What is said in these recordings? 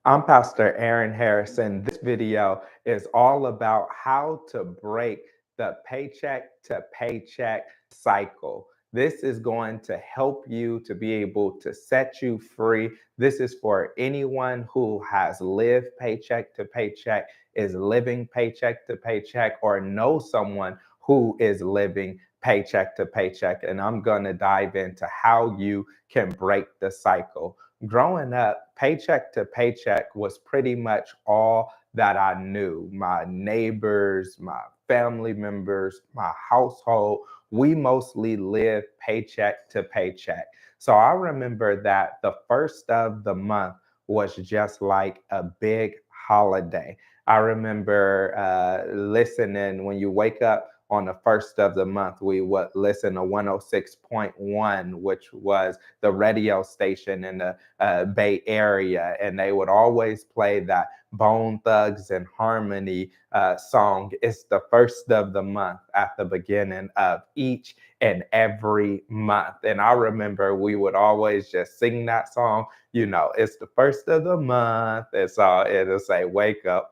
I'm Pastor Aaron Harrison. This video is all about how to break the paycheck to paycheck cycle. This is going to help you to be able to set you free. This is for anyone who has lived paycheck to paycheck, is living paycheck to paycheck, or knows someone who is living paycheck to paycheck. And I'm going to dive into how you can break the cycle. Growing up, paycheck to paycheck was pretty much all that I knew. My neighbors, my family members, my household, we mostly lived paycheck to paycheck. So I remember that the first of the month was just like a big holiday. I remember listening when you wake up on the first of the month, we would listen to 106.1, which was the radio station in the Bay Area, and they would always play that Bone Thugs and Harmony song. It's the first of the month at the beginning of each and every month. And I remember we would always just sing that song. You know, it's the first of the month. And so it'll say, wake up,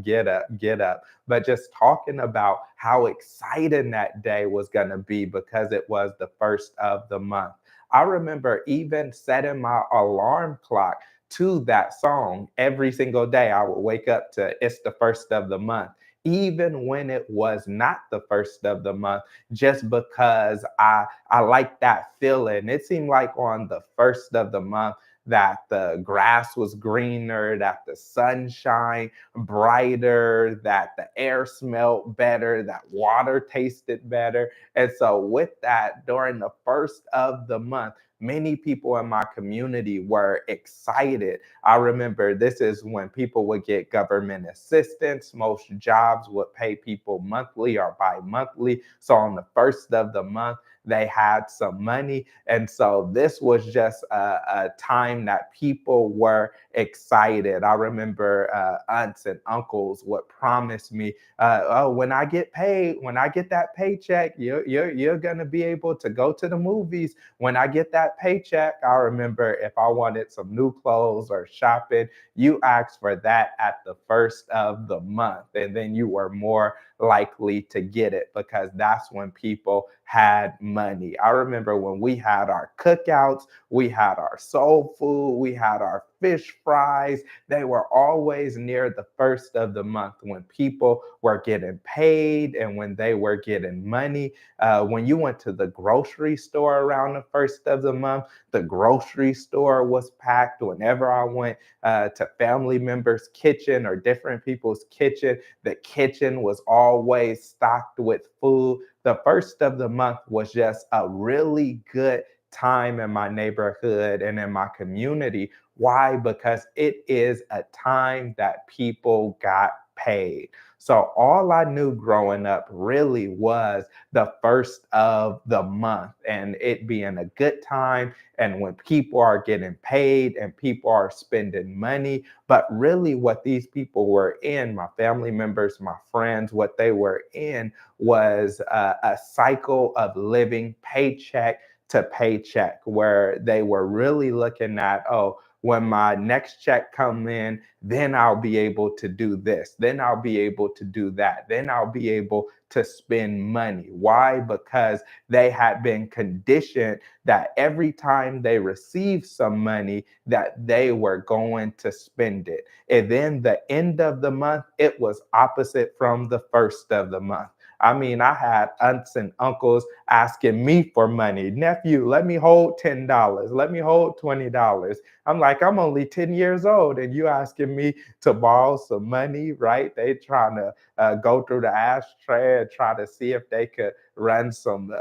get up, get up. But just talking about how exciting that day was going to be because it was the first of the month. I remember even setting my alarm clock to that song every single day. I would wake up to It's the First of the Month, even when it was not the first of the month, just because I liked that feeling. It seemed like on the first of the month that the grass was greener, that the sunshine brighter, that the air smelled better, that water tasted better. And so, with that, during the first of the month, many people in my community were excited. I remember this is when people would get government assistance. Most jobs would pay people monthly or bi monthly. So, on the first of the month, they had some money. And so this was just a time that people were excited. I remember aunts and uncles would promise me, oh, when I get paid, when I get that paycheck, you're going to be able to go to the movies. When I get that paycheck, I remember if I wanted some new clothes or shopping, you asked for that at the first of the month. And then you were more likely to get it because that's when people had money. I remember when we had our cookouts, we had our soul food, we had our fish fries. They were always near the first of the month when people were getting paid and when they were getting money. When you went to the grocery store around the first of the month, the grocery store was packed. Whenever I went to family members' kitchen or different people's kitchen, the kitchen was always stocked with food. The first of the month was just a really good time in my neighborhood and in my community. Why? Because it is a time that people got paid. So all I knew growing up really was the first of the month and it being a good time. And when people are getting paid and people are spending money, but really what these people were in, my family members, my friends, what they were in was a cycle of living paycheck to paycheck where they were really looking at, oh, when my next check come in, then I'll be able to do this. Then I'll be able to do that. Then I'll be able to spend money. Why? Because they had been conditioned that every time they received some money, that they were going to spend it. And then the end of the month, it was opposite from the first of the month. I mean, I had aunts and uncles asking me for money. Nephew, let me hold $10. Let me hold $20. I'm like, I'm only 10 years old and you asking me to borrow some money, right? They trying to go through the ashtray and try to see if they could rub some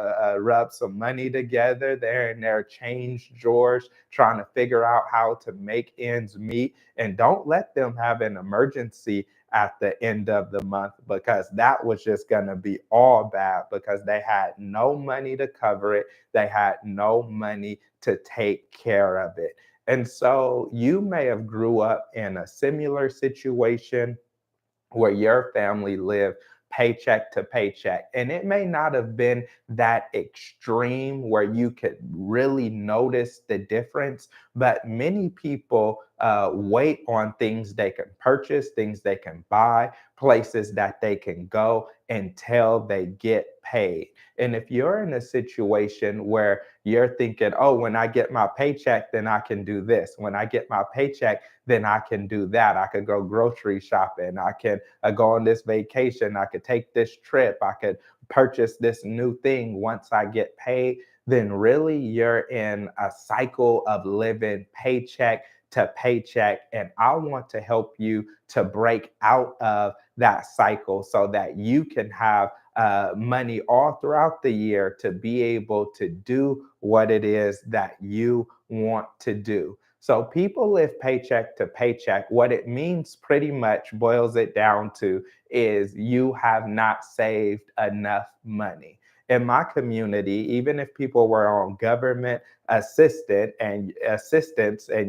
money together. They're in their change drawers trying to figure out how to make ends meet. And don't let them have an emergency at the end of the month because that was just going to be all bad because they had no money to cover it. They had no money to take care of it. And so you may have grew up in a similar situation where your family lived paycheck to paycheck. And it may not have been that extreme where you could really notice the difference, but many people weight on things they can purchase, things they can buy, places that they can go until they get paid. And if you're in a situation where you're thinking, oh, when I get my paycheck, then I can do this. When I get my paycheck, then I can do that. I could go grocery shopping. I can go on this vacation. I could take this trip. I could purchase this new thing once I get paid. Then really you're in a cycle of living paycheck to paycheck. And I want to help you to break out of that cycle so that you can have money all throughout the year to be able to do what it is that you want to do. So people live paycheck to paycheck. What it means pretty much boils it down to is you have not saved enough money. In my community, even if people were on government assistance and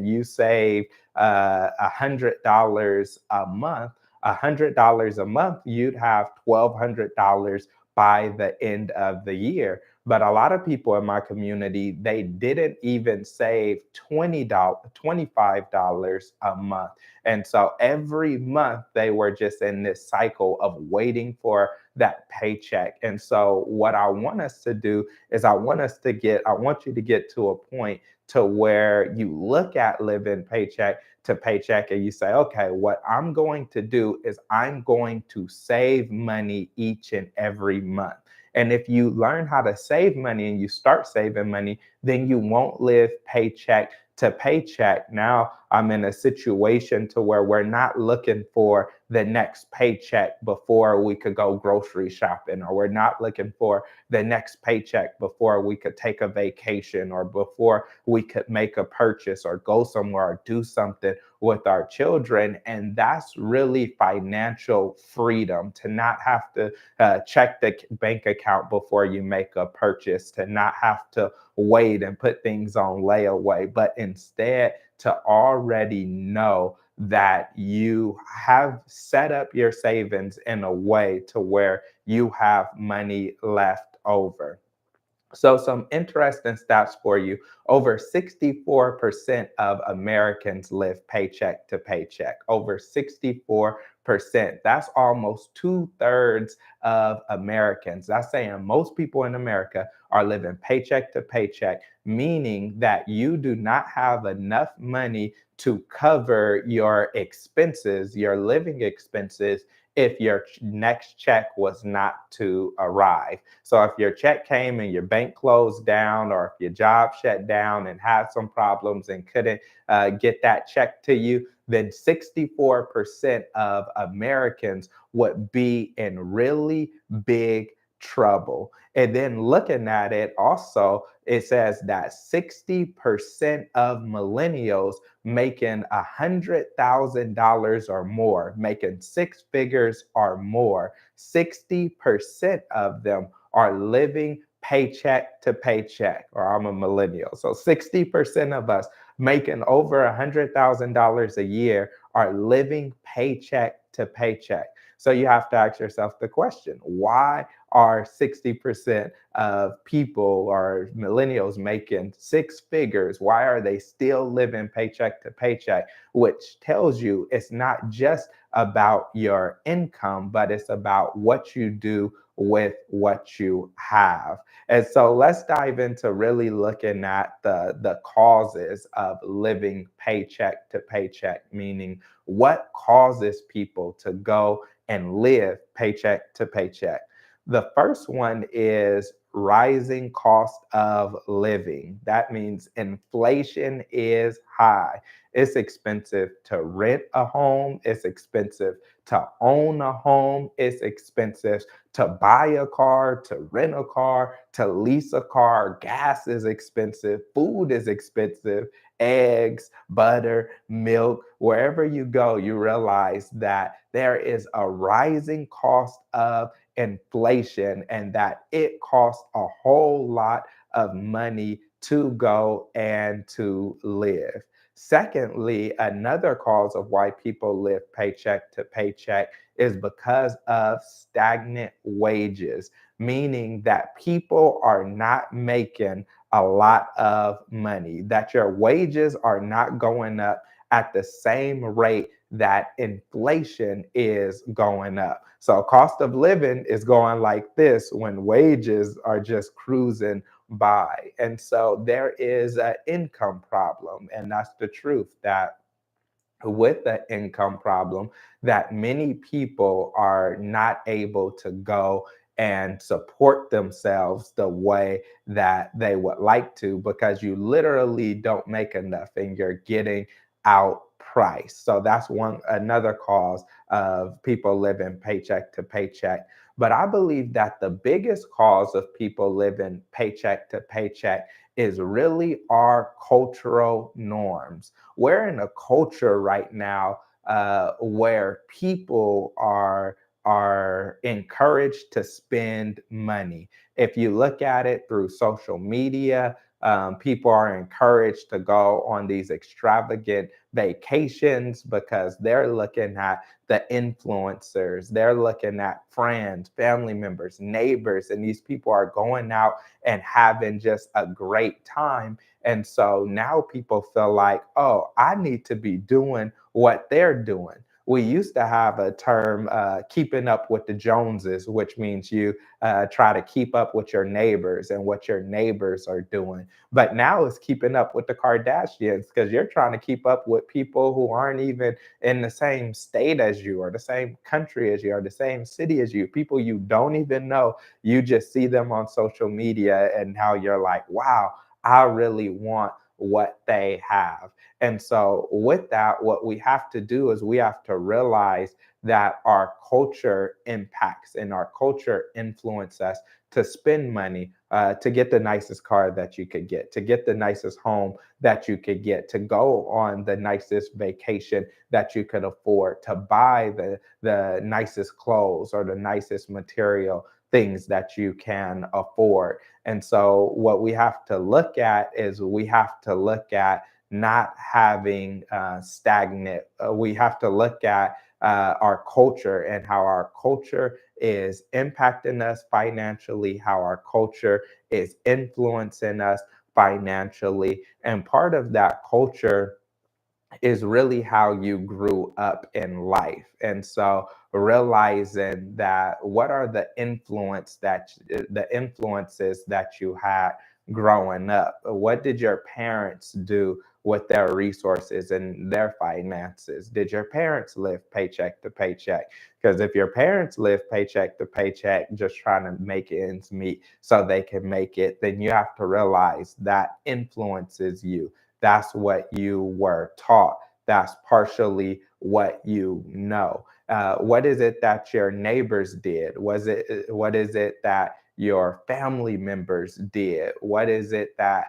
you save $100 a month, $100 a month, you'd have $1,200 by the end of the year. But a lot of people in my community, they didn't even save $25 a month. And so every month they were just in this cycle of waiting for that paycheck. And so what I want us to do is I want you to get to a point to where you look at living paycheck to paycheck and you say, okay, what I'm going to do is I'm going to save money each and every month. And if you learn how to save money and you start saving money, then you won't live paycheck to paycheck. Now I'm in a situation to where we're not looking for the next paycheck before we could go grocery shopping, or we're not looking for the next paycheck before we could take a vacation, or before we could make a purchase or go somewhere or do something with our children. And that's really financial freedom, to not have to check the bank account before you make a purchase, to not have to wait and put things on layaway, but instead to already know that you have set up your savings in a way to where you have money left over. So, some interesting stats for you. Over 64% of Americans live paycheck to paycheck. Over 64%. That's almost two-thirds of Americans. That's saying most people in America are living paycheck to paycheck, meaning that you do not have enough money to cover your expenses, your living expenses, if your next check was not to arrive. So if your check came and your bank closed down, or if your job shut down and had some problems and couldn't get that check to you, then 64% of Americans would be in really big trouble. And then looking at it also, it says that 60% of millennials making $100,000 or more, making six figures or more, 60% of them are living paycheck to paycheck, or I'm a millennial. So 60% of us making over $100,000 a year are living paycheck to paycheck. So you have to ask yourself the question, why are 60% of people or millennials making six figures? Why are they still living paycheck to paycheck? Which tells you it's not just about your income, but it's about what you do with what you have. And so let's dive into really looking at the causes of living paycheck to paycheck, meaning what causes people to go and live paycheck to paycheck. The first one is rising cost of living. That means inflation is high. It's expensive to rent a home. It's expensive to own a home. It's expensive to buy a car, to rent a car, to lease a car. Gas is expensive. Food is expensive. Eggs, butter, milk, wherever you go, you realize that there is a rising cost of inflation, and that it costs a whole lot of money to go and to live. Secondly, another cause of why people live paycheck to paycheck is because of stagnant wages, meaning that people are not making a lot of money, that your wages are not going up at the same rate that inflation is going up. So cost of living is going like this when wages are just cruising by. And so there is an income problem. And that's the truth that with the income problem that many people are not able to go and support themselves the way that they would like to because you literally don't make enough and you're getting outpriced. So that's one another cause of people living paycheck to paycheck. But I believe that the biggest cause of people living paycheck to paycheck is really our cultural norms. We're in a culture right now where people are encouraged to spend money. If you look at it through social media, people are encouraged to go on these extravagant vacations because they're looking at the influencers, they're looking at friends, family members, neighbors, and these people are going out and having just a great time. And so now people feel like, oh, I need to be doing what they're doing. We used to have a term, keeping up with the Joneses, which means you try to keep up with your neighbors and what your neighbors are doing. But now it's keeping up with the Kardashians because you're trying to keep up with people who aren't even in the same state as you, or the same country as you, or the same city as you, people you don't even know. You just see them on social media and how you're like, wow, I really want what they have. And so, with that, what we have to do is we have to realize that our culture impacts and our culture influences us to spend money, to get the nicest car that you could get, to get the nicest home that you could get, to go on the nicest vacation that you could afford, to buy the nicest clothes or the nicest material things that you can afford. And so, what we have to look at is we have to look at not having stagnant. We have to look at our culture and how our culture is impacting us financially, how our culture is influencing us financially. And part of that culture is really how you grew up in life. And so realizing that what are the influences that you had growing up? What did your parents do with their resources and their finances? Did your parents live paycheck to paycheck? Because if your parents live paycheck to paycheck, just trying to make ends meet so they can make it, then you have to realize that influences you. That's what you were taught. That's partially what you know. What is it that your neighbors did? What is it that your family members did? What is it that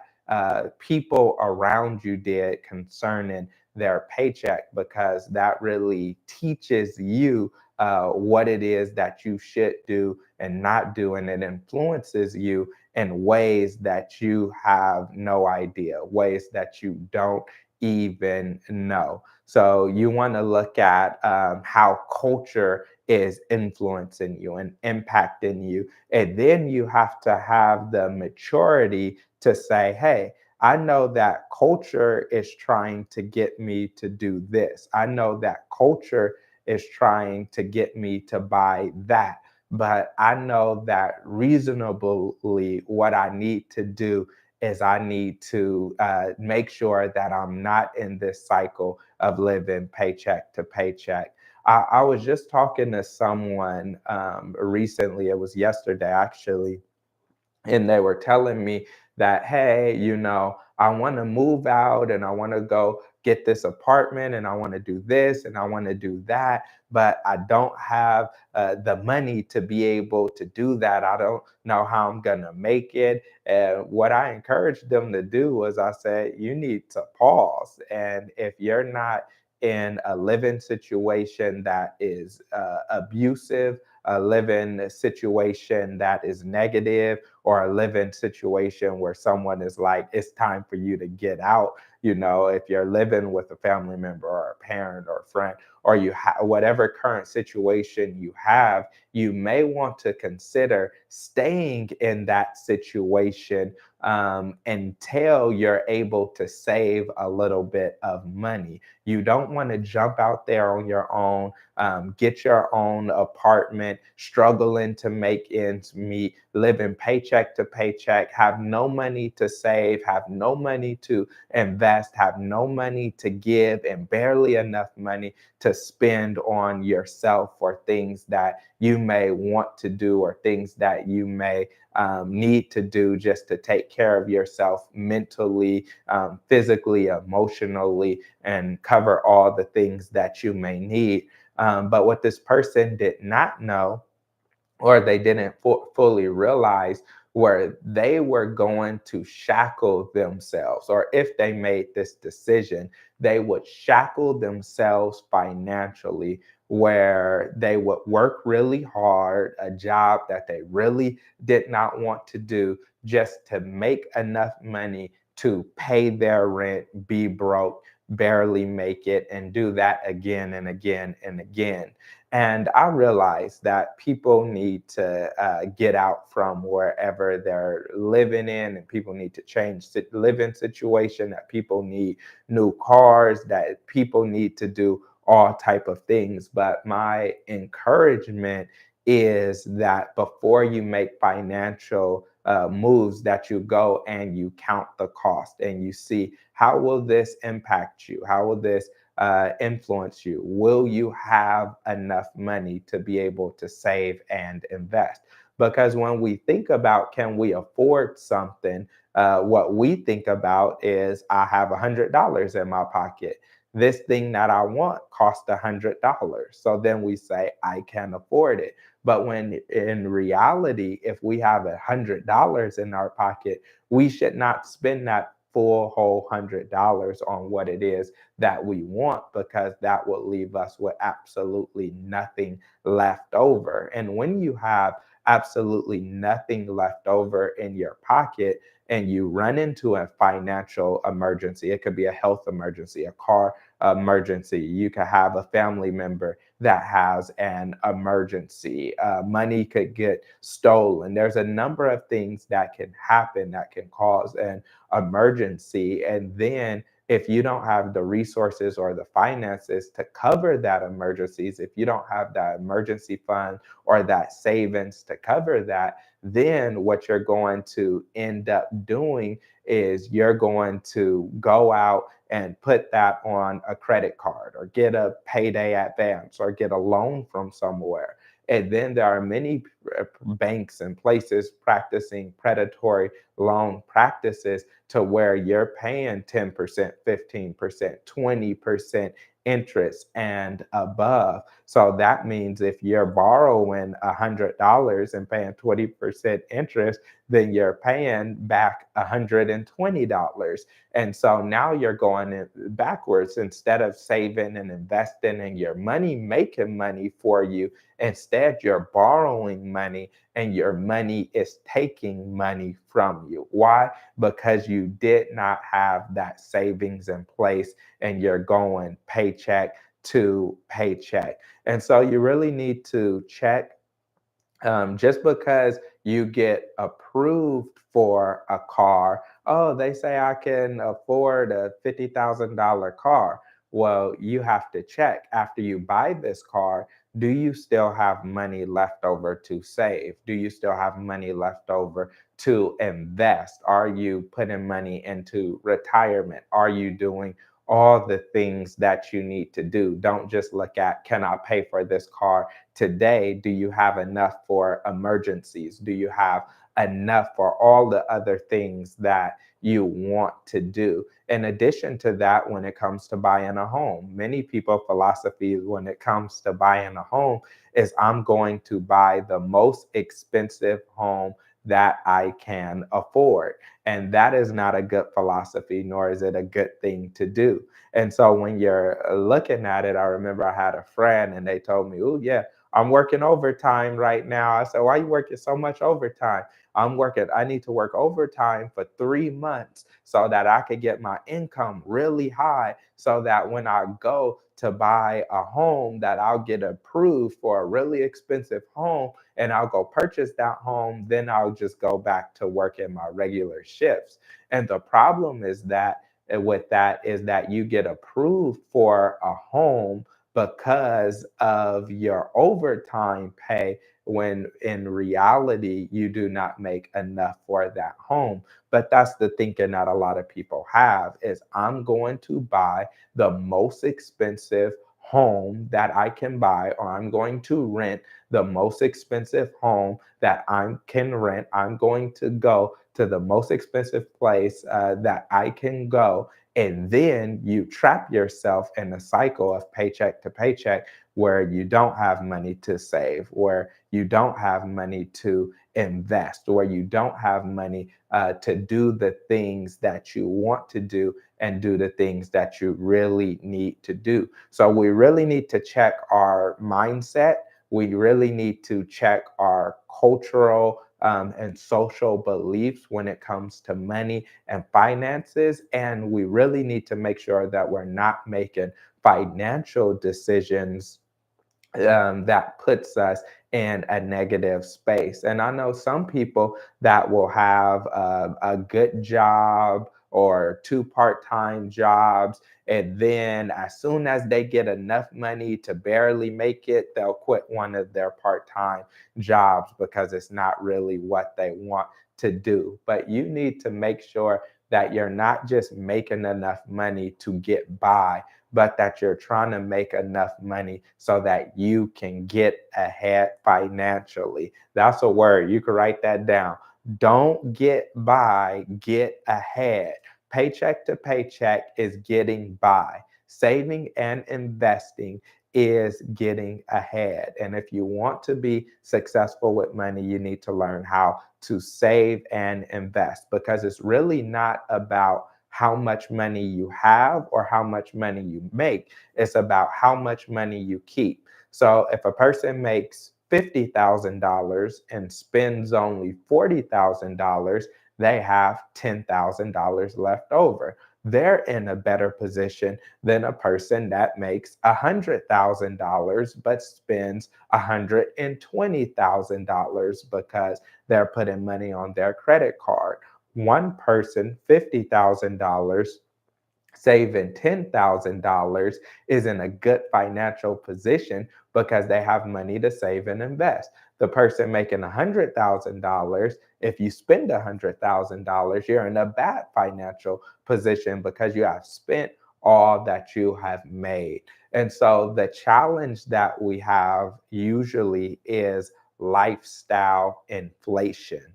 people around you did concerning their paycheck? Because that really teaches you what it is that you should do and not do, and it influences you in ways that you have no idea, ways that you don't even know. So you want to look at how culture is influencing you and impacting you. And then you have to have the maturity to say, hey, I know that culture is trying to get me to do this. I know that culture is trying to get me to buy that. But I know that reasonably, what I need to do is I need to make sure that I'm not in this cycle of living paycheck to paycheck. I was just talking to someone recently, it was yesterday actually, and they were telling me that, hey, I want to move out and I want to go get this apartment and I want to do this and I want to do that, but I don't have the money to be able to do that. I don't know how I'm going to make it. And what I encouraged them to do was I said, you need to pause. And if you're not in a living situation that is abusive, a living situation that is negative, or a living situation where someone is like, it's time for you to get out. If you're living with a family member or a parent or a friend, or you have whatever current situation you have, you may want to consider staying in that situation until you're able to save a little bit of money. You don't want to jump out there on your own, get your own apartment, struggling to make ends meet, living paycheck to paycheck, have no money to save, have no money to invest, have no money to give, and barely enough money to spend on yourself for things that you may want to do or things that you may need to do just to take care of yourself mentally, physically, emotionally, and cover all the things that you may need. But what this person did not know, or they didn't fully realize, where they were going to shackle themselves, or if they made this decision, they would shackle themselves financially, where they would work really hard, a job that they really did not want to do, just to make enough money to pay their rent, be broke, barely make it, and do that again and again and again. And I realize that people need to get out from wherever they're living in, and people need to change living situation. That people need new cars. That people need to do all type of things. But my encouragement is that before you make financial moves, that you go and you count the cost and you see, how will this impact you? How will this influence you? Will you have enough money to be able to save and invest? Because when we think about, can we afford something, what we think about is, I have $100 in my pocket. This thing that I want costs $100. So then we say, I can afford it. But when in reality, if we have $100 in our pocket, we should not spend that full whole $100 on what it is that we want, because that will leave us with absolutely nothing left over. And when you have absolutely nothing left over in your pocket, and you run into a financial emergency, it could be a health emergency, a car emergency, you could have a family member that has an emergency, money could get stolen. There's a number of things that can happen that can cause an emergency. And then if you don't have the resources or the finances to cover that emergencies, if you don't have that emergency fund or that savings to cover that, then what you're going to end up doing is you're going to go out and put that on a credit card, or get a payday advance, or get a loan from somewhere. And then there are many banks and places practicing predatory loan practices, to where you're paying 10%, 15%, 20% interest and above. So that means if you're borrowing $100 and paying 20% interest, then you're paying back $120. And so now you're going backwards. Instead of saving and investing in your money, making money for you, instead you're borrowing money, and your money is taking money from you. Why? Because you did not have that savings in place, and you're going paycheck to paycheck. And so you really need to check, just because you get approved for a car, oh, they say I can afford a $50,000 car. Well, you have to check, after you buy this car, do you still have money left over to save? Do you still have money left over to invest? Are you putting money into retirement? Are you doing all the things that you need to do? Don't just look at, can I pay for this car today? Do you have enough for emergencies? Do you have enough for all the other things that you want to do? In addition to that, when it comes to buying a home, many people philosophy when it comes to buying a home is, I'm going to buy the most expensive home that I can afford. And that is not a good philosophy, nor is it a good thing to do. And so when you're looking at it, I remember I had a friend and they told me, oh, yeah, I'm working overtime right now. I said, why are you working so much overtime? I need to work overtime for 3 months so that I could get my income really high so that when I go to buy a home that I'll get approved for a really expensive home and I'll go purchase that home, then I'll just go back to working my regular shifts. And the problem is that with that is that you get approved for a home because of your overtime pay when in reality you do not make enough for that home. But that's the thinking that a lot of people have is I'm going to buy the most expensive home that I can buy, or I'm going to rent the most expensive home that I can rent. I'm going to go to the most expensive place that I can go. And then you trap yourself in a cycle of paycheck to paycheck where you don't have money to save, where you don't have money to invest, where you don't have money to do the things that you want to do and do the things that you really need to do. So we really need to check our mindset. We really need to check our cultural and social beliefs when it comes to money and finances. And we really need to make sure that we're not making financial decisions that puts us in a negative space. And I know some people that will have a good job or two part-time jobs, and then as soon as they get enough money to barely make it, they'll quit one of their part-time jobs because it's not really what they want to do. But you need to make sure that you're not just making enough money to get by, but that you're trying to make enough money so that you can get ahead financially. That's a word. You can write that down. Don't get by, get ahead. Paycheck to paycheck is getting by. Saving and investing is getting ahead. And if you want to be successful with money, you need to learn how to save and invest because it's really not about how much money you have or how much money you make. It's about how much money you keep. So if a person makes $50,000 and spends only $40,000, they have $10,000 left over. They're in a better position than a person that makes $100,000 but spends $120,000 because they're putting money on their credit card. One person, $50,000, saving $10,000 is in a good financial position because they have money to save and invest. The person making $100,000, if you spend $100,000, you're in a bad financial position because you have spent all that you have made. And so the challenge that we have usually is lifestyle inflation.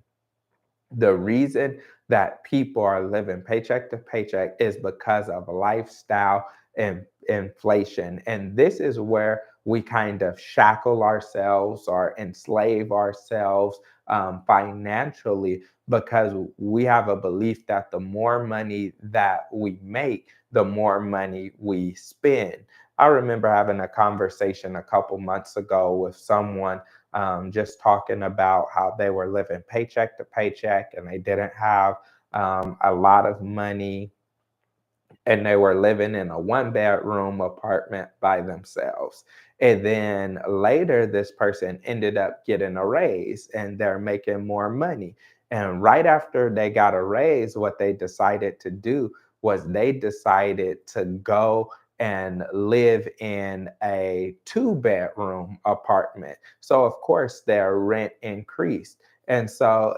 The reason that people are living paycheck to paycheck is because of lifestyle and inflation. And this is where we kind of shackle ourselves or enslave ourselves financially because we have a belief that the more money that we make, the more money we spend. I remember having a conversation a couple months ago with someone just talking about how they were living paycheck to paycheck and they didn't have a lot of money and they were living in a one bedroom apartment by themselves. And then later, this person ended up getting a raise and they're making more money. And right after they got a raise, what they decided to do was they decided to go and live in a two-bedroom apartment. So, of course, their rent increased. And so,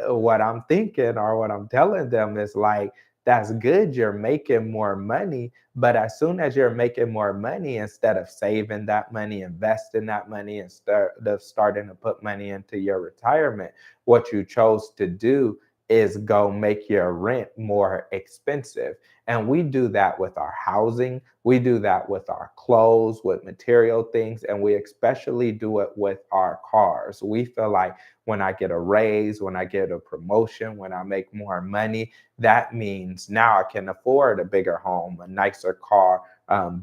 what I'm thinking or what I'm telling them is like, that's good, you're making more money, but as soon as you're making more money, instead of saving that money, investing that money, and starting to put money into your retirement, what you chose to do is go make your rent more expensive. And we do that with our housing, we do that with our clothes, with material things, and we especially do it with our cars. We feel like when I get a raise, when I get a promotion, when I make more money, that means now I can afford a bigger home, a nicer car,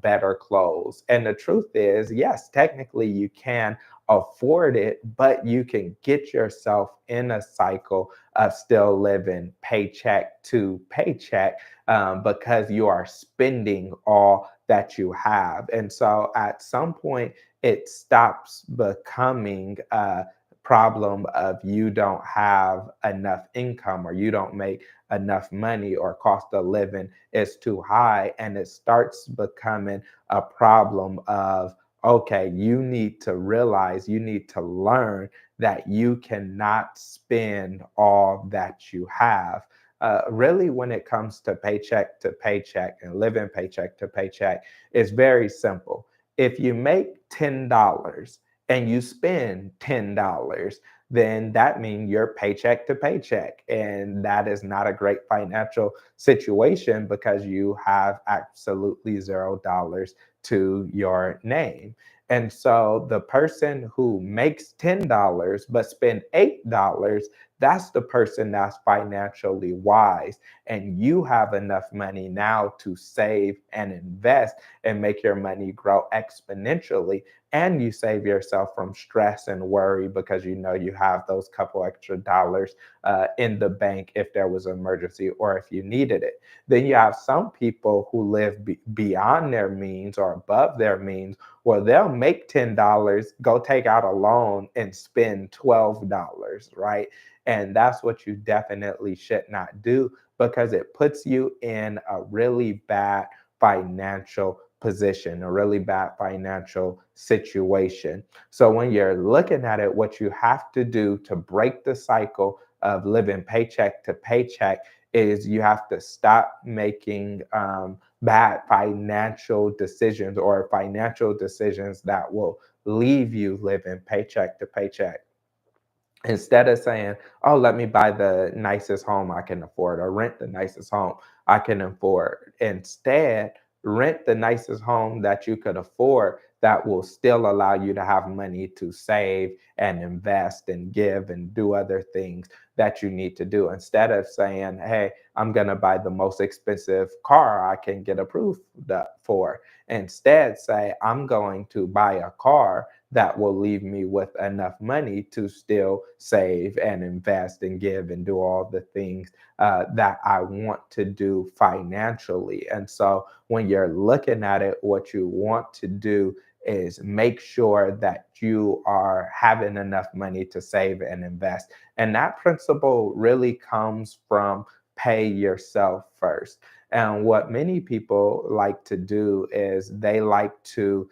better clothes. And the truth is, yes, technically you can afford it, but you can get yourself in a cycle of still living paycheck to paycheck because you are spending all that you have. And so at some point, it stops becoming a problem of you don't have enough income or you don't make enough money or cost of living is too high. And it starts becoming a problem of, okay, you need to realize, you need to learn that you cannot spend all that you have. Really, when it comes to paycheck and living paycheck to paycheck, it's very simple. If you make $10 and you spend $10, then that means you're paycheck to paycheck. And that is not a great financial situation because you have absolutely $0 to your name. And so the person who makes $10 but spend $8, that's the person that's financially wise. And you have enough money now to save and invest and make your money grow exponentially. And you save yourself from stress and worry because you know you have those couple extra dollars in the bank if there was an emergency or if you needed it. Then you have some people who live beyond their means or above their means. Well, they'll make $10, go take out a loan and spend $12, right? And that's what you definitely should not do because it puts you in a really bad financial position, a really bad financial situation. So when you're looking at it, what you have to do to break the cycle of living paycheck to paycheck is you have to stop making bad financial decisions or financial decisions that will leave you living paycheck to paycheck. Instead of saying, oh, let me buy the nicest home I can afford or rent the nicest home I can afford. Instead, rent the nicest home that you could afford that will still allow you to have money to save and invest and give and do other things that you need to do. Instead of saying, hey, I'm going to buy the most expensive car I can get approved for. Instead, say, I'm going to buy a car that will leave me with enough money to still save and invest and give and do all the things that I want to do financially. And so when you're looking at it, what you want to do is make sure that you are having enough money to save and invest. And that principle really comes from pay yourself first. And what many people like to do is they like to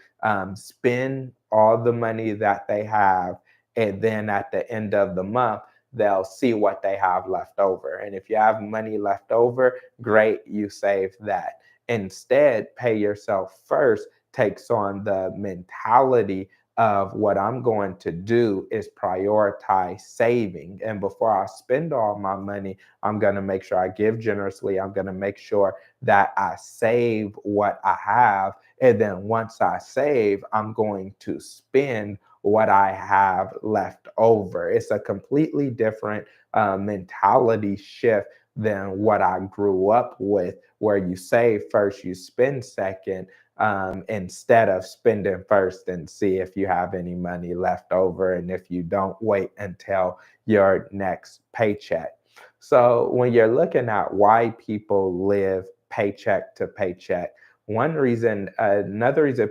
spend all the money that they have. And then at the end of the month, they'll see what they have left over. And if you have money left over, great, you save that. Instead, pay yourself first takes on the mentality of what I'm going to do is prioritize saving. And before I spend all my money, I'm going to make sure I give generously. I'm going to make sure that I save what I have. And then once I save, I'm going to spend what I have left over. It's a completely different mentality shift than what I grew up with, where you save first, you spend second, instead of spending first and see if you have any money left over. And if you don't, wait until your next paycheck. So when you're looking at why people live paycheck to paycheck, another reason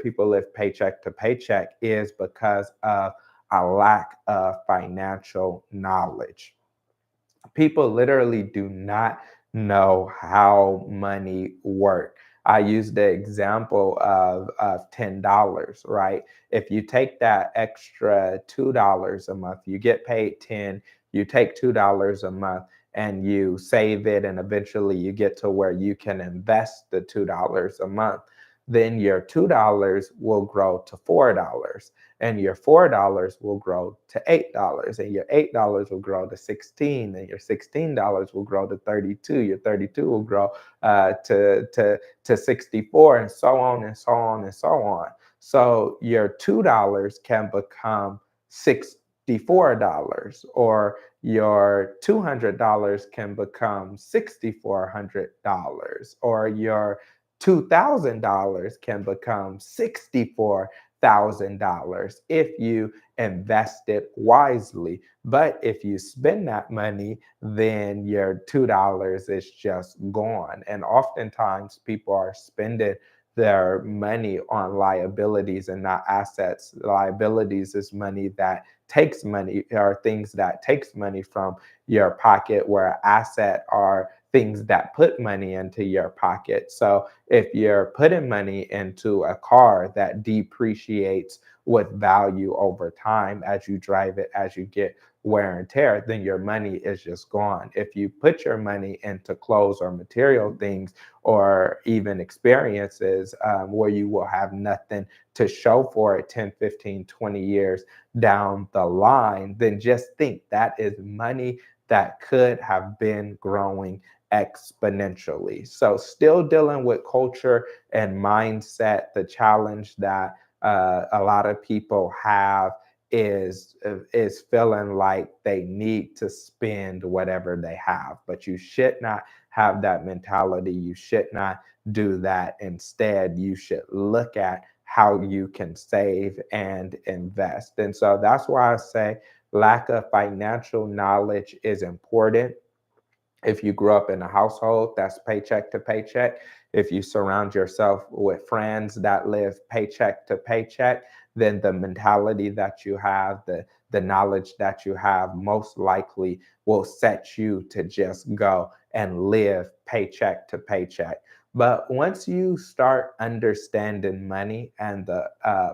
people live paycheck to paycheck is because of a lack of financial knowledge. People literally do not know how money works. I use the example of $10, right? If you take that extra $2 a month, you get paid 10, you take $2 a month and you save it, and eventually you get to where you can invest the $2 a month, then your $2 will grow to $4, and your $4 will grow to $8, and your $8 will grow to 16, and your $16 will grow to 32, your 32 will grow to 64, and so on and so on and so on. So your $2 can become $64, or your $200 can become $6,400, or your $2,000 can become $64,000 if you invest it wisely. But if you spend that money, then your $2 is just gone. And oftentimes people are spending their money on liabilities and not assets. Liabilities is money that takes money, or things that takes money from your pocket, where asset are things that put money into your pocket. So if you're putting money into a car that depreciates with value over time as you drive it, as you get wear and tear, then your money is just gone. If you put your money into clothes or material things, or even experiences, where you will have nothing to show for it 10, 15, 20 years down the line, then just think that is money that could have been growing exponentially. So, still dealing with culture and mindset, the challenge that a lot of people have is feeling like they need to spend whatever they have, but you should not have that mentality. You should not do that. Instead, you should look at how you can save and invest. And so that's why I say lack of financial knowledge is important. If you grew up in a household that's paycheck to paycheck, if you surround yourself with friends that live paycheck to paycheck, then the mentality that you have, the knowledge that you have, most likely will set you to just go and live paycheck to paycheck. But once you start understanding money and the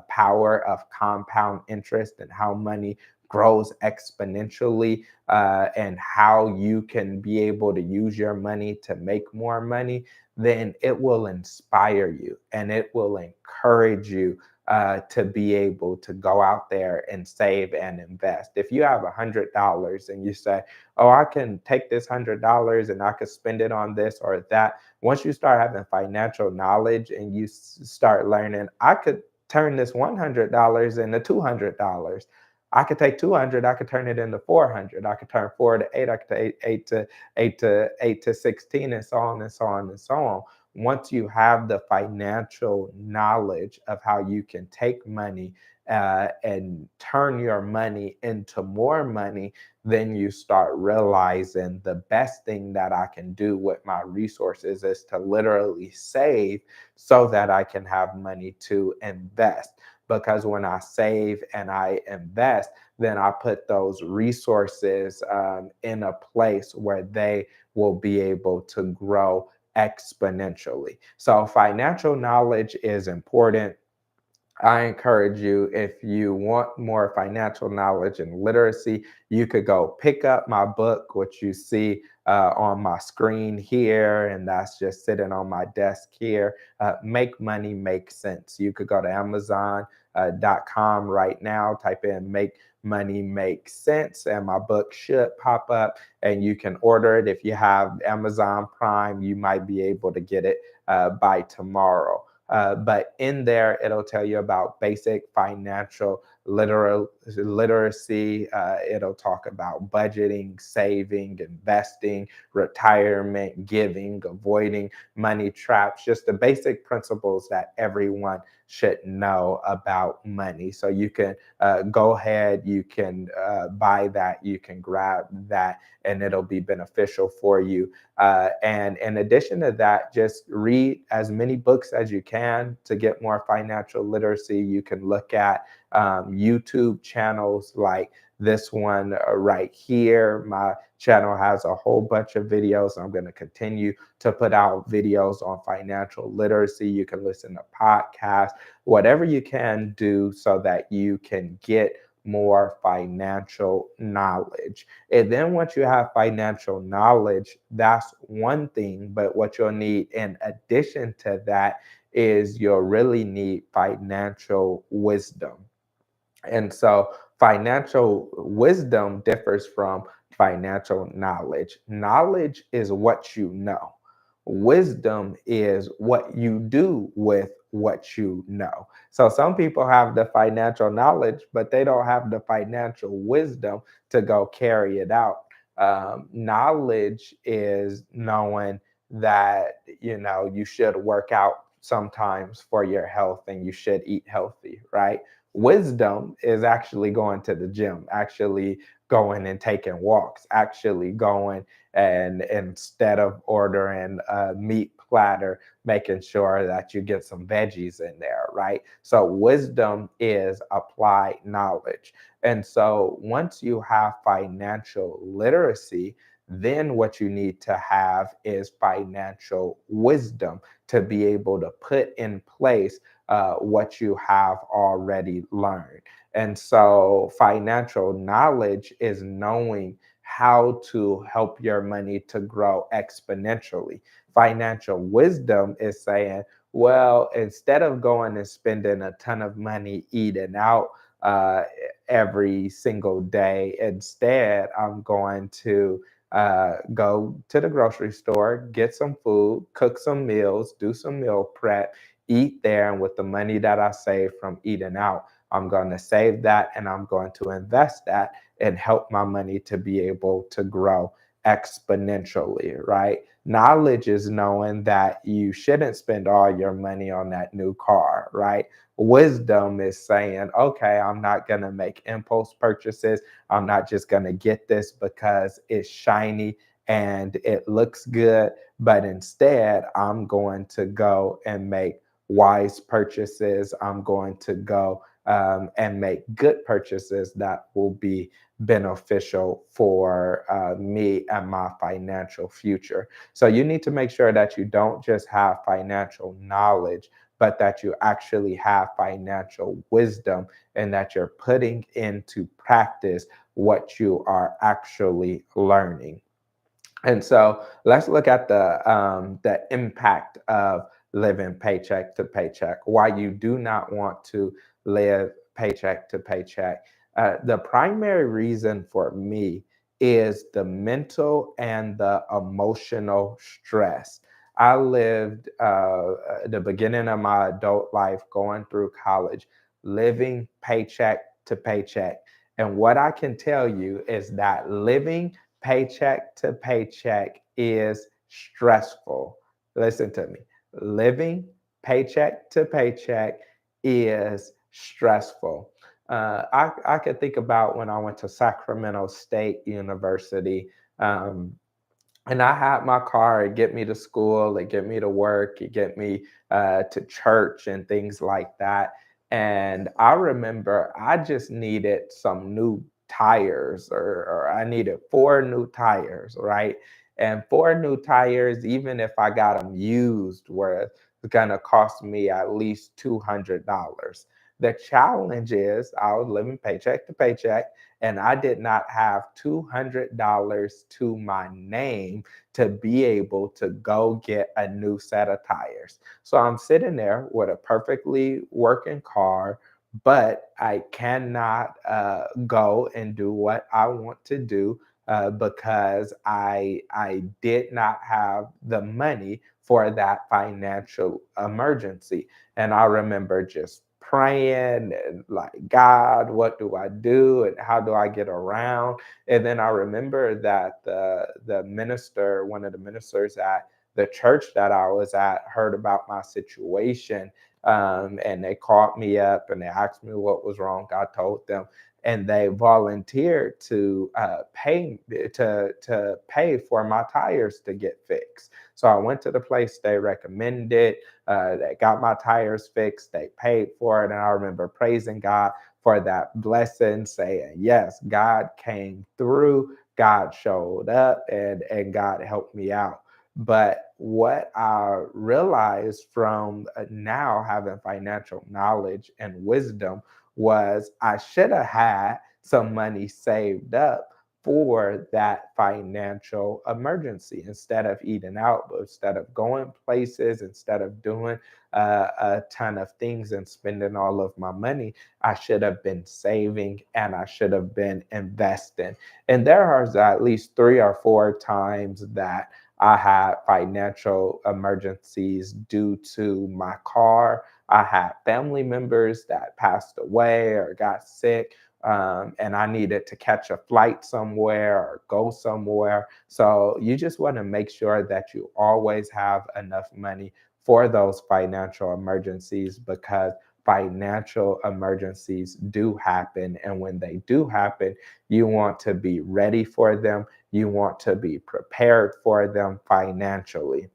power of compound interest and how money grows exponentially, and how you can be able to use your money to make more money, then it will inspire you and it will encourage you to be able to go out there and save and invest. If you have $100 and you say, "Oh, I can take this $100 and I could spend it on this or that," once you start having financial knowledge and you start learning, I could turn this $100 into $200. I could take 200, I could turn it into 400. I could turn 4 to 8, I could take 8 to 8 to 16, and so on and so on and so on. Once you have the financial knowledge of how you can take money and turn your money into more money, then you start realizing the best thing that I can do with my resources is to literally save so that I can have money to invest. Because when I save and I invest, then I put those resources in a place where they will be able to grow exponentially. So, financial knowledge is important. I encourage you, if you want more financial knowledge and literacy, you could go pick up my book, which you see on my screen here, and that's just sitting on my desk here. Make Money Make Sense. You could go to Amazon.com right now, type in Make Money Make Sense, and my book should pop up, and you can order it. If you have Amazon Prime, you might be able to get it by tomorrow. But in there, it'll tell you about basic financial literacy. It'll talk about budgeting, saving, investing, retirement, giving, avoiding money traps, just the basic principles that everyone should know about money. So you can go ahead, you can buy that, you can grab that, and it'll be beneficial for you. And in addition to that, just read as many books as you can to get more financial literacy. You can look at YouTube channels like this one right here. My channel has a whole bunch of videos. I'm going to continue to put out videos on financial literacy. You can listen to podcasts, whatever you can do so that you can get more financial knowledge. And then once you have financial knowledge, that's one thing. But what you'll need in addition to that is you'll really need financial wisdom. And so financial wisdom differs from financial knowledge. Knowledge is what you know. Wisdom is what you do with what you know. So some people have the financial knowledge, but they don't have the financial wisdom to go carry it out. Knowledge is knowing that you should work out sometimes for your health and you should eat healthy, right? Wisdom is actually going to the gym, actually going and taking walks, actually going and instead of ordering a meat platter, making sure that you get some veggies in there, right? So wisdom is applied knowledge. And so once you have financial literacy, then what you need to have is financial wisdom to be able to put in place what you have already learned. And so financial knowledge is knowing how to help your money to grow exponentially. Financial wisdom is saying, well, instead of going and spending a ton of money eating out uh, every single day, instead, I'm going to go to the grocery store, get some food, cook some meals, do some meal prep, eat there. And with the money that I save from eating out, I'm going to save that and I'm going to invest that and help my money to be able to grow exponentially, right? Knowledge is knowing that you shouldn't spend all your money on that new car, right? Wisdom is saying, okay, I'm not going to make impulse purchases. I'm not just going to get this because it's shiny and it looks good, but instead, I'm going to go and make wise purchases. I'm going to go and make good purchases that will be beneficial for me and my financial future. So you need to make sure that you don't just have financial knowledge, but that you actually have financial wisdom and that you're putting into practice what you are actually learning. And so let's look at the impact of living paycheck to paycheck. Why you do not want to live paycheck to paycheck. The primary reason for me is the mental and the emotional stress. I lived the beginning of my adult life going through college, living paycheck to paycheck. And what I can tell you is that living paycheck to paycheck is stressful. Listen to me. Living paycheck to paycheck is stressful. I could think about when I went to Sacramento State University. Um, and I had my car. It get me to school, it get me to work, it get me to church and things like that. And I remember I just needed some new tires, or I needed four new tires, right? And four new tires, even if I got them used, were gonna cost me at least $200. The challenge is I was living paycheck to paycheck and I did not have $200 to my name to be able to go get a new set of tires. So I'm sitting there with a perfectly working car, but I cannot go and do what I want to do because I did not have the money for that financial emergency. And I remember just praying and like, God, what do I do and how do I get around? And then I remember that the minister, one of the ministers at the church that I was at, heard about my situation. And they called me up and they asked me what was wrong. I told them, and they volunteered to pay for my tires to get fixed. So I went to the place they recommended. They got my tires fixed. They paid for it, and I remember praising God for that blessing, saying, "Yes, God came through. God showed up, and God helped me out." But what I realized from now having financial knowledge and wisdom was I should have had some money saved up for that financial emergency instead of eating out, but instead of going places, instead of doing a ton of things and spending all of my money, I should have been saving and I should have been investing. And there are at least 3 or 4 times that I had financial emergencies due to my car. I had family members that passed away or got sick, and I needed to catch a flight somewhere or go somewhere. So you just want to make sure that you always have enough money for those financial emergencies, because financial emergencies do happen. And when they do happen, you want to be ready for them. You want to be prepared for them financially.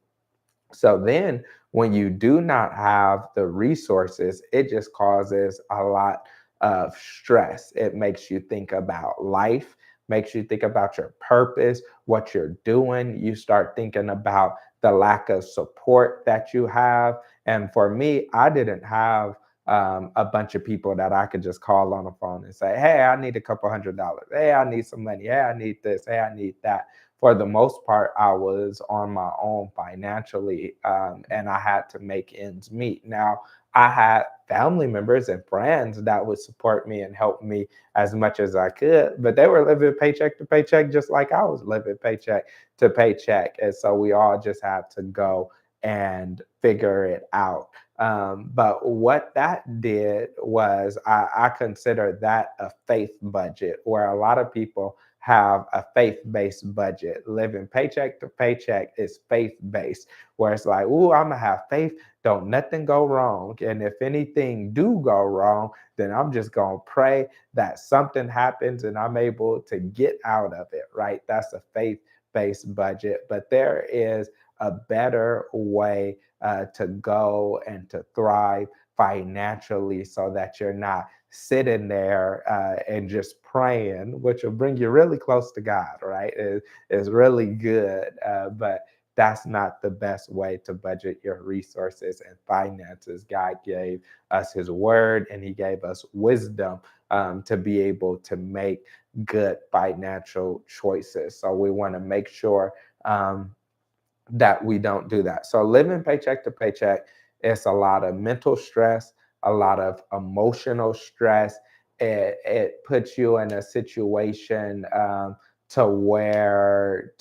So then, when you do not have the resources, it just causes a lot of stress. It makes you think about life, makes you think about your purpose, what you're doing. You start thinking about the lack of support that you have. And for me, I didn't have a bunch of people that I could just call on the phone and say, "Hey, I need a couple $100. Hey, I need some money. Hey, I need this. Hey, I need that." For the most part, I was on my own financially, and I had to make ends meet. Now, I had family members and friends that would support me and help me as much as I could, but they were living paycheck to paycheck just like I was living paycheck to paycheck. And so we all just had to go and figure it out. But what that did was I consider that a faith budget, where a lot of people have a faith-based budget. Living paycheck to paycheck is faith-based, where it's like, "Ooh, I'm gonna have faith. Don't nothing go wrong. And if anything do go wrong, then I'm just gonna pray that something happens and I'm able to get out of it." Right? That's a faith-based budget. But there is a better way to go and to thrive financially, so that you're not sitting there and just praying, which will bring you really close to God, right? Is really good. But that's not the best way to budget your resources and finances. God gave us His word, and He gave us wisdom to be able to make good financial choices. So we want to make sure that we don't do that. So living paycheck to paycheck, it's a lot of mental stress, a lot of emotional stress. It puts you in a situation to where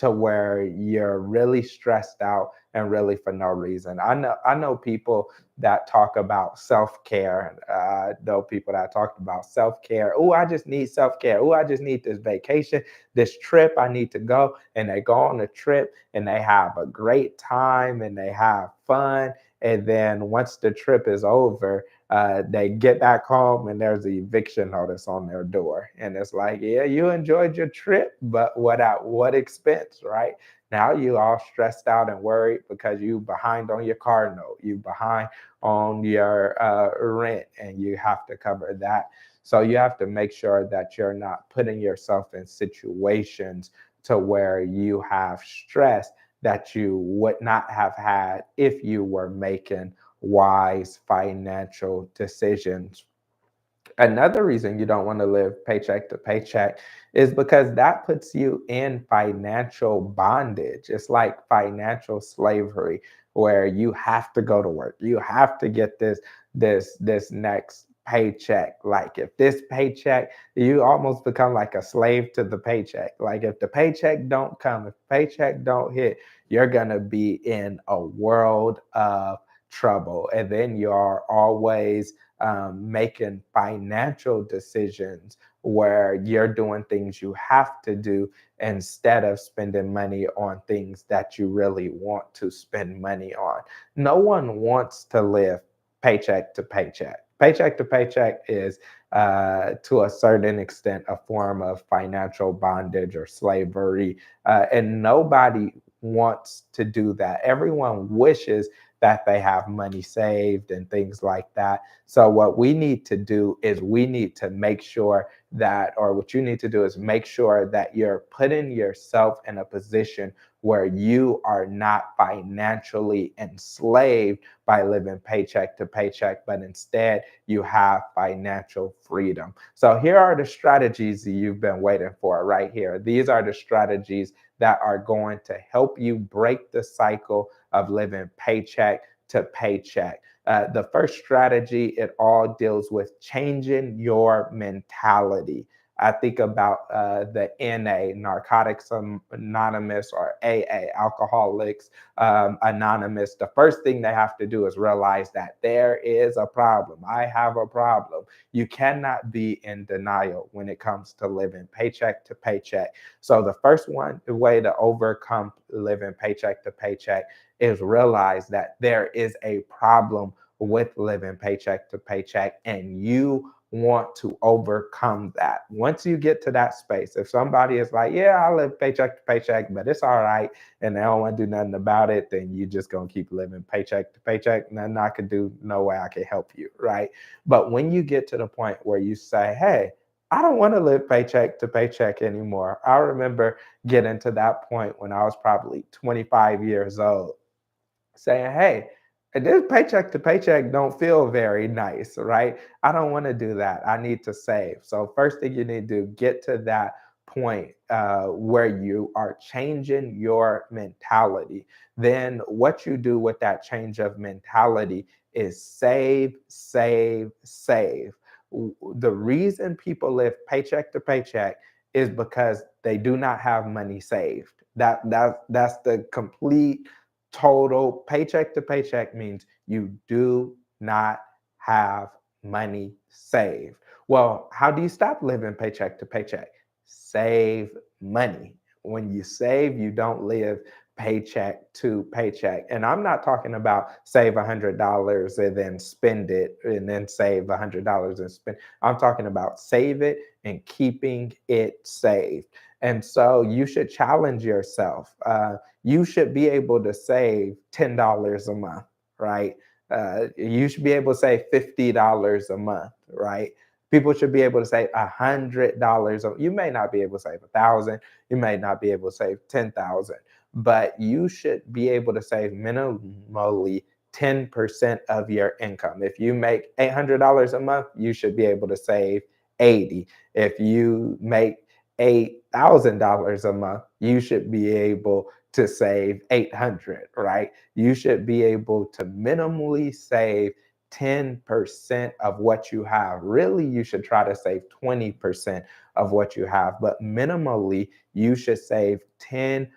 you're really stressed out, and really for no reason. I know people that talk about self care. I know people that talked about self care. Oh, I just need self care. Oh, I just need this vacation, this trip. I need to go, and they go on a trip and they have a great time and they have fun. And then once the trip is over, they get back home and there's an eviction notice on their door. And it's like, yeah, you enjoyed your trip, but what at what expense, right? Now you all stressed out and worried because you behind on your car note, you behind on your rent, and you have to cover that. So you have to make sure that you're not putting yourself in situations to where you have stress that you would not have had if you were making wise financial decisions. Another reason you don't want to live paycheck to paycheck is because that puts you in financial bondage. It's like financial slavery, where you have to go to work. You have to get this next paycheck. Like, if this paycheck, you almost become like a slave to the paycheck. Like, if the paycheck don't come, if paycheck don't hit, you're gonna be in a world of trouble. And then you're always making financial decisions where you're doing things you have to do instead of spending money on things that you really want to spend money on. No one wants to live paycheck to paycheck. Paycheck to paycheck is, to a certain extent, a form of financial bondage or slavery, and nobody wants to do that. Everyone wishes that they have money saved and things like that. So what we need to do is we need to make sure that, or what you need to do is make sure that you're putting yourself in a position where you are not financially enslaved by living paycheck to paycheck, but instead you have financial freedom. So here are the strategies that you've been waiting for right here. These are the strategies that are going to help you break the cycle of living paycheck to paycheck. The first strategy, it all deals with changing your mentality. I think about the NA, Narcotics Anonymous, or AA, Alcoholics Anonymous. The first thing they have to do is realize that there is a problem. I have a problem. You cannot be in denial when it comes to living paycheck to paycheck. So the first way to overcome living paycheck to paycheck is realize that there is a problem with living paycheck to paycheck, and you want to overcome that. Once you get to that space, if somebody is like, yeah, I live paycheck to paycheck, but it's all right, and they don't want to do nothing about it, then you just gonna keep living paycheck to paycheck. Nothing I could do, no way I can help you, right? But when you get to the point where you say, hey, I don't want to live paycheck to paycheck anymore. I remember getting to that point when I was probably 25 years old, saying, hey, this paycheck to paycheck don't feel very nice, right? I don't want to do that. I need to save. So first thing you need to do, get to that point where you are changing your mentality. Then what you do with that change of mentality is save, save, save. The reason people live paycheck to paycheck is because they do not have money saved. That's the complete total. Paycheck to paycheck means you do not have money saved. Well, how do you stop living paycheck to paycheck? Save money. When you save, you don't live paycheck to paycheck. And I'm not talking about save $100 and then spend it and then save $100 and spend. I'm talking about save it and keeping it saved. And so you should challenge yourself. You should be able to save $10 a month, right? You should be able to save $50 a month, right? People should be able to save $100. You may not be able to save 1,000. You may not be able to save 10,000, but you should be able to save minimally 10% of your income. If you make $800 a month, you should be able to save 80. If you make $8,000 a month, you should be able to save 800, right? You should be able to minimally save 10% of what you have. Really, you should try to save 20% of what you have, but minimally, you should save 10%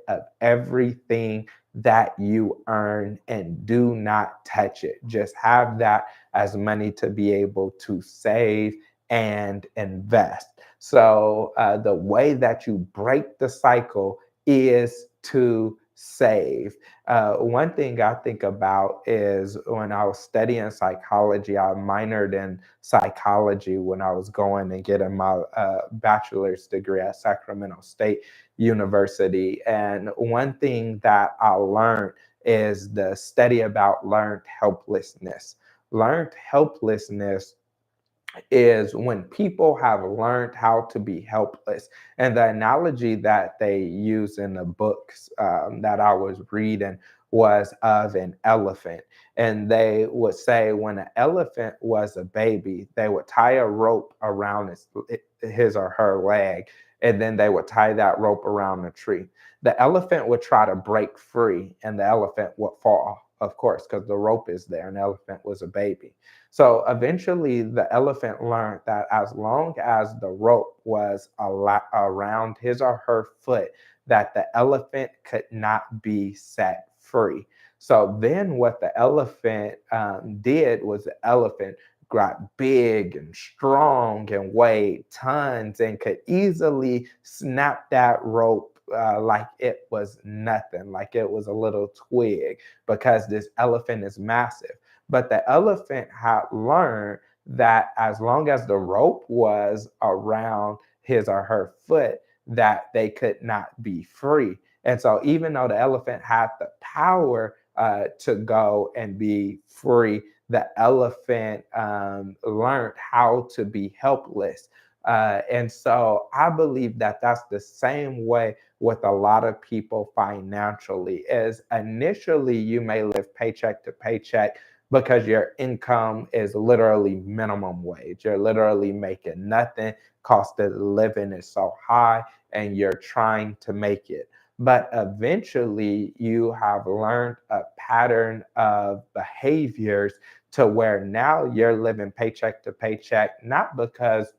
of everything that you earn and do not touch it. Just have that as money to be able to save and invest. So, the way that you break the cycle is to save. One thing I think about is when I was studying psychology, I minored in psychology when I was going and getting my bachelor's degree at Sacramento State University. And one thing that I learned is the study about learned helplessness. Learned helplessness is when people have learned how to be helpless. And the analogy that they use in the books that I was reading was of an elephant. And they would say when an elephant was a baby, they would tie a rope around his or her leg, and then they would tie that rope around a tree. The elephant would try to break free, and the elephant would fall, of course, because the rope is there, and the elephant was a baby. So eventually, the elephant learned that as long as the rope was around his or her foot, that the elephant could not be set free. So then, what the elephant did was the elephant got big and strong and weighed tons and could easily snap that rope like it was nothing, like it was a little twig, because this elephant is massive. But the elephant had learned that as long as the rope was around his or her foot, that they could not be free. And so, even though the elephant had the power to go and be free, the elephant learned how to be helpless. And so, I believe that that's the same way with a lot of people financially. Is initially you may live paycheck to paycheck because your income is literally minimum wage. You're literally making nothing. Cost of living is so high, and you're trying to make it. But eventually, you have learned a pattern of behaviors to where now you're living paycheck to paycheck, not because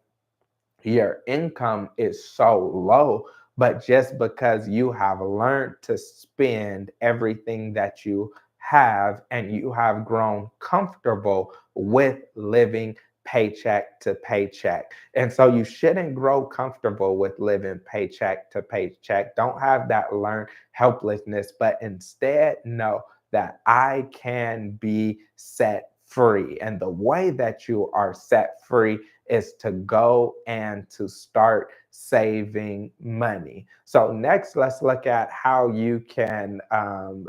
your income is so low, but just because you have learned to spend everything that you have, and you have grown comfortable with living paycheck to paycheck. And so you shouldn't grow comfortable with living paycheck to paycheck. Don't have that learned helplessness, but instead know that I can be set free. And the way that you are set free is to go and to start saving money. So next, let's look at how you can.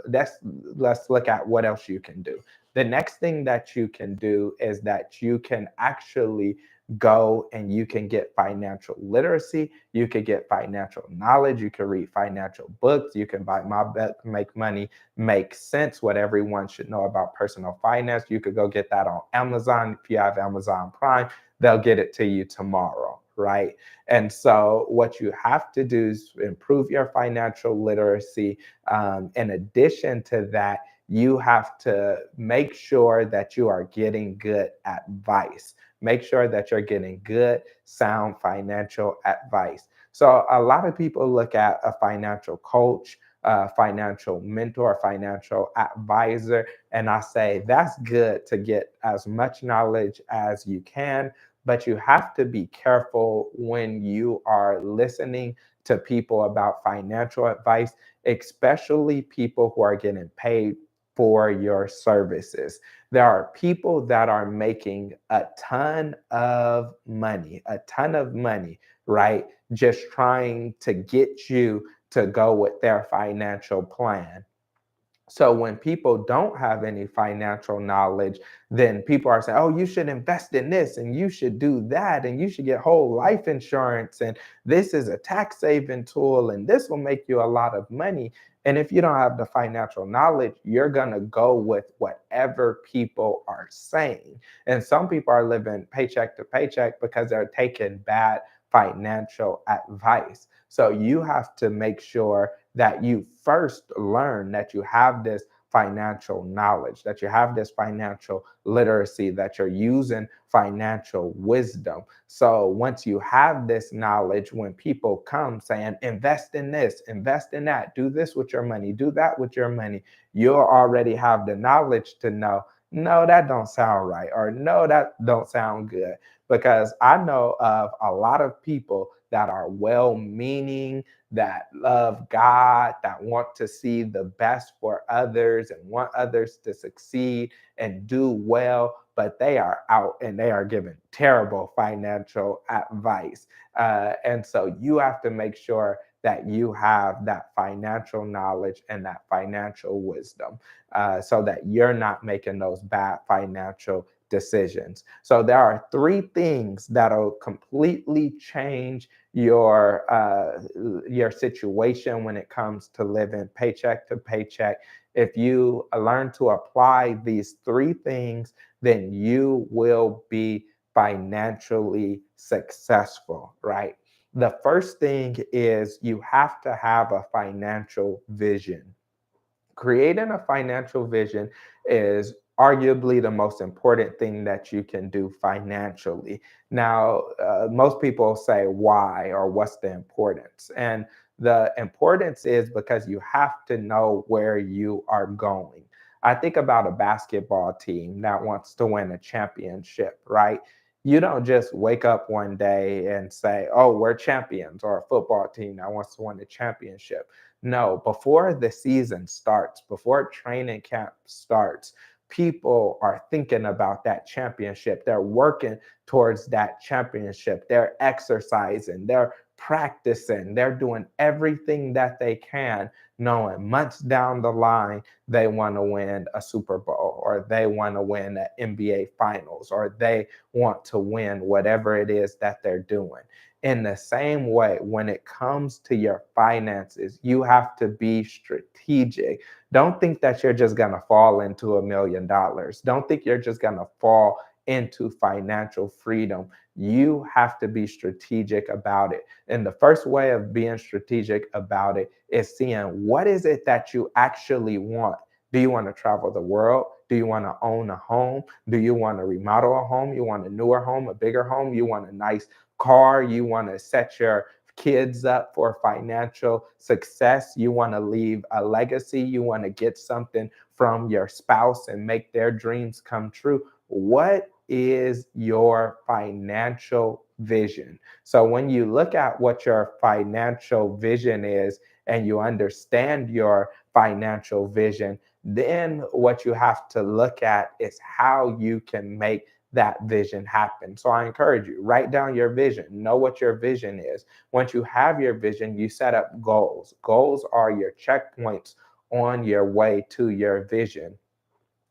Let's look at what else you can do. The next thing that you can do is that you can actually go and you can get financial literacy. You could get financial knowledge. You can read financial books. You can buy My book, Make Money Make Sense, what everyone should know about personal finance. You could go get that on Amazon. If you have Amazon Prime, they'll get it to you tomorrow, right? And so, what you have to do is improve your financial literacy. In addition to that, you have to make sure that you are getting good advice. Make sure that you're getting good, sound financial advice. So, a lot of people look at a financial coach, a financial mentor, a financial advisor, and I say that's good to get as much knowledge as you can, but you have to be careful when you are listening to people about financial advice, especially people who are getting paid for your services. There are people that are making a ton of money, right? Just trying to get you to go with their financial plan. So when people don't have any financial knowledge, then people are saying, "Oh, you should invest in this and you should do that and you should get whole life insurance and this is a tax saving tool and this will make you a lot of money." And if you don't have the financial knowledge, you're going to go with whatever people are saying. And some people are living paycheck to paycheck because they're taking bad financial advice. So you have to make sure that you first learn that you have this financial knowledge, that you have this financial literacy, that you're using financial wisdom. So once you have this knowledge, when people come saying, invest in this, invest in that, do this with your money, do that with your money, you already have the knowledge to know, no, that don't sound right, or no, that don't sound good. Because I know of a lot of people that are well meaning, that love God, that want to see the best for others and want others to succeed and do well, but they are out and they are giving terrible financial advice. And so you have to make sure that you have that financial knowledge and that financial wisdom, so that you're not making those bad financial decisions. So there are three things that'll completely change your situation when it comes to living paycheck to paycheck. If you learn to apply these three things, then you will be financially successful, right? The first thing is you have to have a financial vision. Creating a financial vision is arguably the most important thing that you can do financially. Now, most people say why or what's the importance? And the importance is because you have to know where you are going. I think about a basketball team that wants to win a championship, right? You don't just wake up one day and say, "Oh, we're champions," or a football team that wants to win a championship. No, before the season starts, before training camp starts, people are thinking about that championship. They're working towards that championship. They're exercising, they're practicing, they're doing everything that they can, knowing months down the line, they want to win a Super Bowl or they want to win the NBA Finals or they want to win whatever it is that they're doing. In the same way, when it comes to your finances, you have to be strategic. Don't think that you're just going to fall into $1 million. Don't think you're just going to fall into financial freedom. You have to be strategic about it. And the first way of being strategic about it is seeing what is it that you actually want. Do you want to travel the world? Do you want to own a home? Do you want to remodel a home? You want a newer home, a bigger home? You want a nice car? You want to set your kids up for financial success? You want to leave a legacy? You want to get something from your spouse and make their dreams come true? What is your financial vision? So when you look at what your financial vision is and you understand your financial vision, then what you have to look at is how you can make that vision happen. So I encourage you, write down your vision, know what your vision is. Once you have your vision, you set up goals. Goals are your checkpoints on your way to your vision.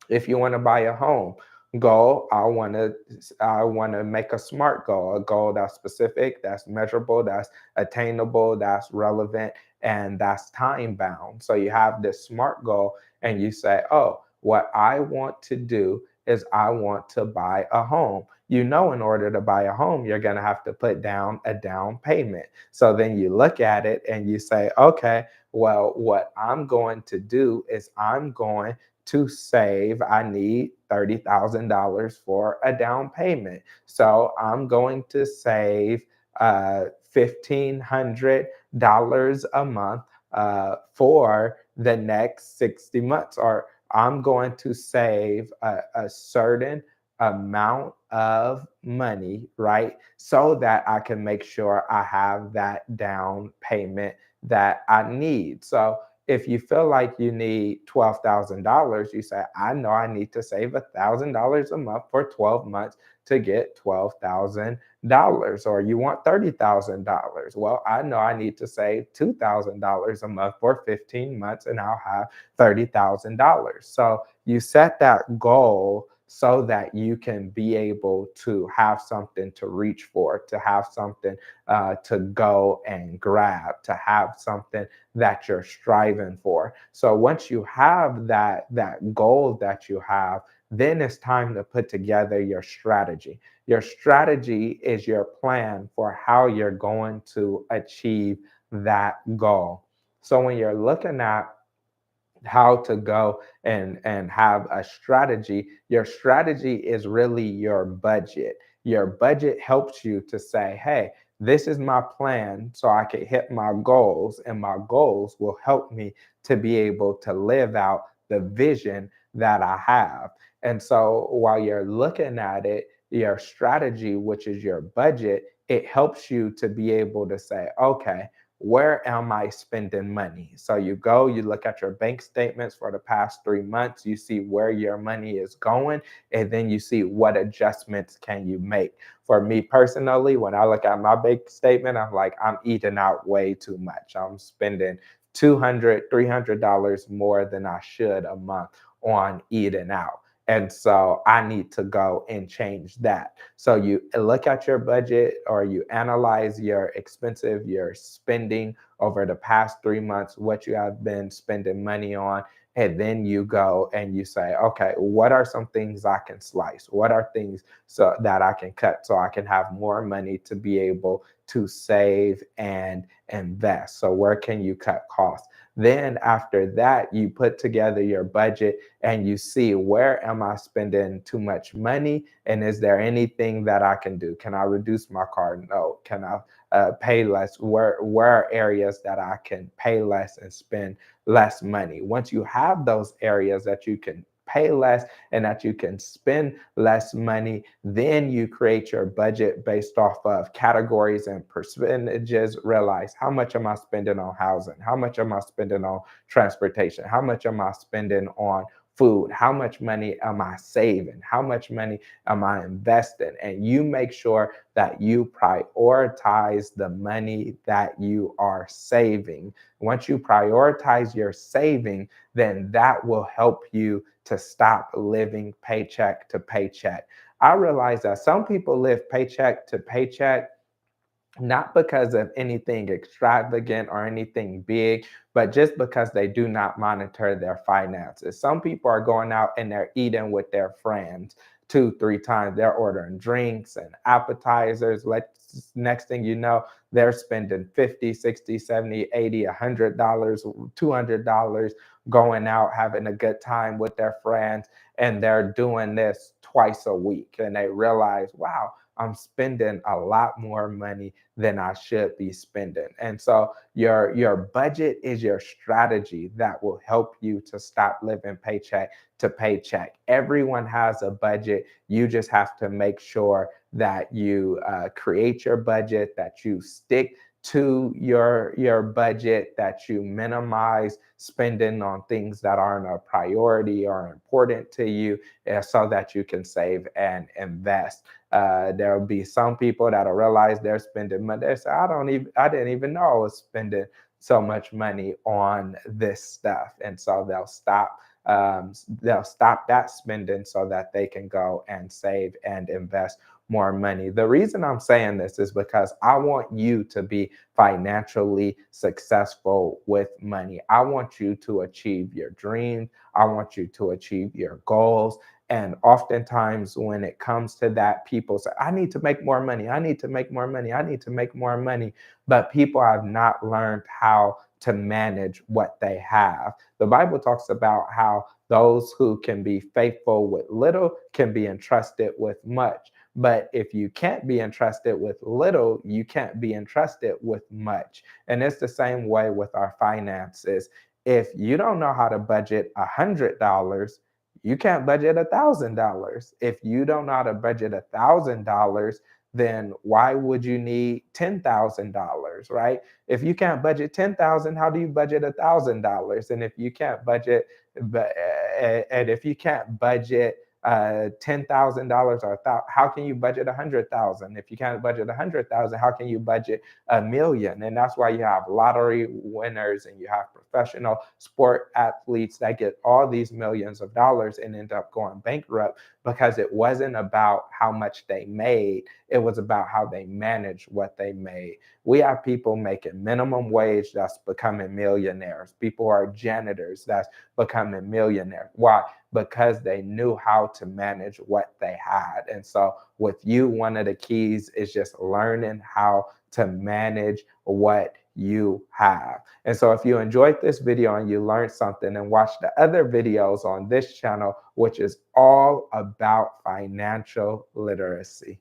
If you want to buy a home, goal, I want to make a SMART goal, a goal that's specific, that's measurable, that's attainable, that's relevant, and that's time bound. So you have this SMART goal and you say, "Oh, what I want to do is I want to buy a home." You know, in order to buy a home, you're going to have to put down a down payment. So then you look at it and you say, "Okay, well, what I'm going to do is I'm going to save, I need $30,000 for a down payment. So I'm going to save $1,500 a month for the next 60 months, or I'm going to save a certain amount of money, right? So that I can make sure I have that down payment that I need." So if you feel like you need $12,000, you say, "I know I need to save $1,000 a month for 12 months to get $12,000." Or you want $30,000. Well, I know I need to save $2,000 a month for 15 months and I'll have $30,000. So you set that goal so that you can be able to have something to reach for, to have something to go and grab, to have something that you're striving for. So once you have that goal that you have, then it's time to put together your strategy. Your strategy is your plan for how you're going to achieve that goal. So when you're looking at how to go and have a strategy, your strategy is really your budget. Your budget helps you to say, "Hey, this is my plan so I can hit my goals, and my goals will help me to be able to live out the vision that I have." And so while you're looking at it, your strategy, which is your budget, it helps you to be able to say, "Okay, where am I spending money?" So you go, you look at your bank statements for the past 3 months, you see where your money is going, and then you see what adjustments can you make. For me personally, when I look at my bank statement, I'm like, I'm eating out way too much. I'm spending $200, $300 more than I should a month on eating out. And so I need to go and change that. So you look at your budget or you analyze your expensive, your spending over the past 3 months, what you have been spending money on. And then you go and you say, "Okay, what are some things I can slice? What are things so that I can cut so I can have more money to be able to save and invest?" So where can you cut costs? Then after that, you put together your budget and you see, where am I spending too much money? And is there anything that I can do? Can I reduce my card note? Can I pay less? Where are areas that I can pay less and spend less money? Once you have those areas that you can pay less and that you can spend less money, then you create your budget based off of categories and percentages. Realize, how much am I spending on housing? How much am I spending on transportation? How much am I spending on food? How much money am I saving? How much money am I investing? And you make sure that you prioritize the money that you are saving. Once you prioritize your saving, then that will help you to stop living paycheck to paycheck. I realize that some people live paycheck to paycheck not because of anything extravagant or anything big, but just because they do not monitor their finances. Some people are going out and they're eating with their friends two, three times. They're ordering drinks and appetizers. Next thing you know, they're spending 50, 60, 70, 80, $100, $200 going out, having a good time with their friends, and they're doing this twice a week. And they realize, wow, I'm spending a lot more money than I should be spending. And so your budget is your strategy that will help you to stop living paycheck to paycheck. Everyone has a budget. You just have to make sure that you create your budget, that you stick to your budget, that you minimize spending on things that aren't a priority or important to you, so that you can save and invest. There will be some people that'll realize they're spending money. They say, I didn't even know I was spending so much money on this stuff. And so they'll stop that spending so that they can go and save and invest more money. The reason I'm saying this is because I want you to be financially successful with money. I want you to achieve your dreams. I want you to achieve your goals. And oftentimes, when it comes to that, people say, I need to make more money. I need to make more money. I need to make more money. But people have not learned how to manage what they have. The Bible talks about how those who can be faithful with little can be entrusted with much. But if you can't be entrusted with little, you can't be entrusted with much. And it's the same way with our finances. If you don't know how to budget $100, you can't budget $1,000. If you don't know how to budget $1,000, then why would you need $10,000, right? If you can't budget 10,000, how do you budget $1,000? And if you can't budget, and if you can't budget $10,000, or how can you budget 100,000? If you can't budget 100,000, how can you budget 1,000,000? And that's why you have lottery winners and you have professional sport athletes that get all these millions of dollars and end up going bankrupt, because it wasn't about how much they made, it was about how they managed what they made. We have people making minimum wage that's becoming millionaires. People are janitors that's becoming millionaires. Why? Because they knew how to manage what they had. And so with you, one of the keys is just learning how to manage what you have. And so if you enjoyed this video and you learned something, and watch the other videos on this channel, which is all about financial literacy.